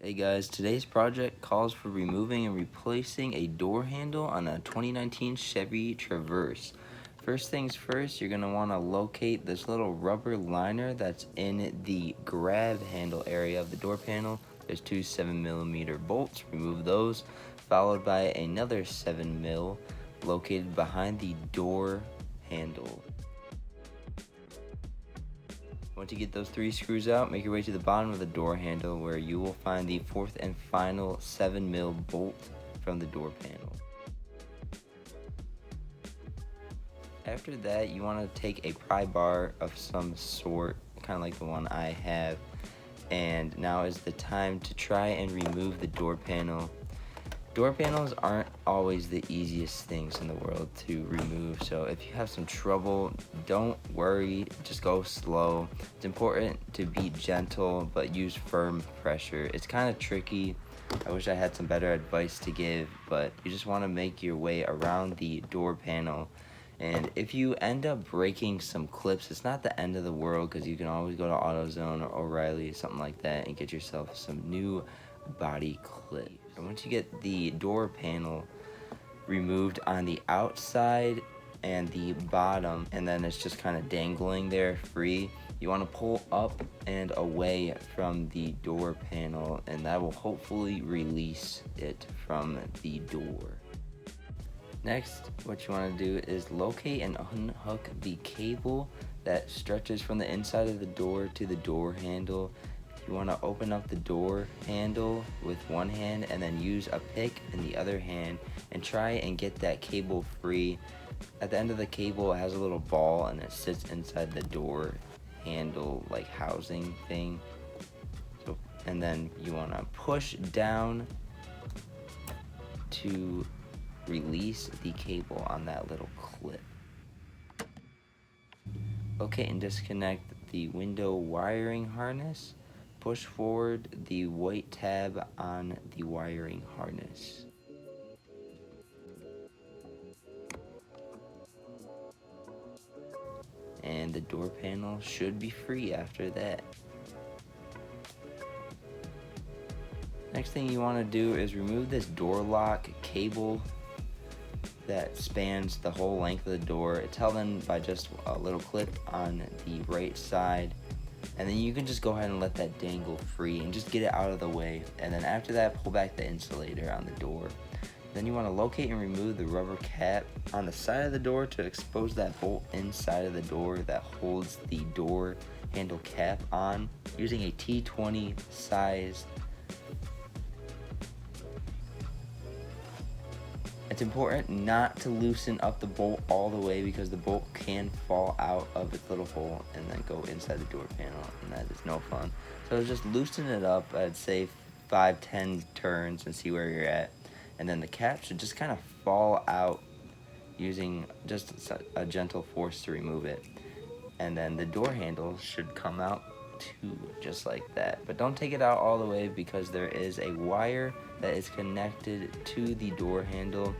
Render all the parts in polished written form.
Hey guys, today's project calls for removing and replacing a door handle on a 2019 Chevy Traverse. First things first, you're going to want to locate this little rubber liner that's in the grab handle area of the door panel. There's two 7mm bolts, remove those, followed by another 7mm located behind the door handle. Once you get those three screws out, make your way to the bottom of the door handle where you will find the fourth and final 7mm bolt from the door panel. After that, you want to take a pry bar of some sort, kind of like the one I have, and now is the time to try and remove the door panel. Door panels aren't always the easiest things in the world to remove, so if you have some trouble, don't worry, just go slow. It's important to be gentle, but use firm pressure. It's kind of tricky. I wish I had some better advice to give, but you just want to make your way around the door panel. And if you end up breaking some clips, it's not the end of the world, because you can always go to AutoZone or O'Reilly, something like that, and get yourself some new body clips. And once you get the door panel removed on the outside and the bottom, and then it's just kind of dangling there free, you want to pull up and away from the door panel, and that will hopefully release it from the door. Next, what you want to do is locate and unhook the cable that stretches from the inside of the door to the door handle. You want to open up the door handle with one hand and then use a pick in the other hand and try and get that cable free. At the end of the cable, it has a little ball and it sits inside the door handle like housing thing. And then you want to push down to release the cable on that little clip. Okay, and disconnect the window wiring harness. Push forward the white tab on the wiring harness. And the door panel should be free after that. Next thing you want to do is remove this door lock cable that spans the whole length of the door. It's held in by just a little clip on the right side. And then you can just go ahead and let that dangle free and just get it out of the way. And then after that, pull back the insulator on the door. Then you want to locate and remove the rubber cap on the side of the door to expose that bolt inside of the door that holds the door handle cap on using a T20 size. It's important not to loosen up the bolt all the way because the bolt can fall out of its little hole and then go inside the door panel, and that is no fun. So just loosen it up, I'd say 5-10 turns and see where you're at. And then the cap should just kind of fall out using just a gentle force to remove it. And then the door handle should come out too, just like that. But don't take it out all the way because there is a wire that is connected to the door handle.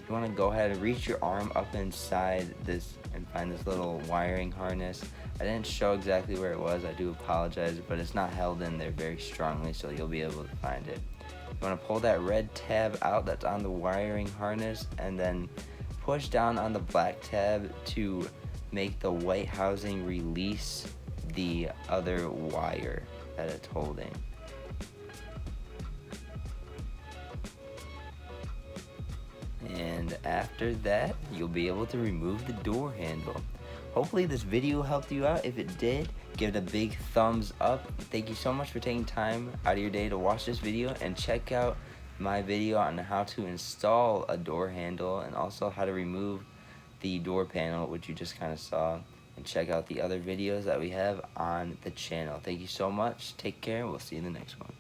You want to go ahead and reach your arm up inside this and find this little wiring harness. I didn't show exactly where it was, I do apologize, but it's not held in there very strongly, so you'll be able to find it. You want to pull that red tab out that's on the wiring harness and then push down on the black tab to make the white housing release the other wire that it's holding. And after that, you'll be able to remove the door handle. Hopefully this video helped you out. If it did, give it a big thumbs up. Thank you so much for taking time out of your day to watch this video, and check out my video on how to install a door handle and also how to remove the door panel, which you just kind of saw. And check out the other videos that we have on the channel. Thank you so much. Take care. We'll see you in the next one.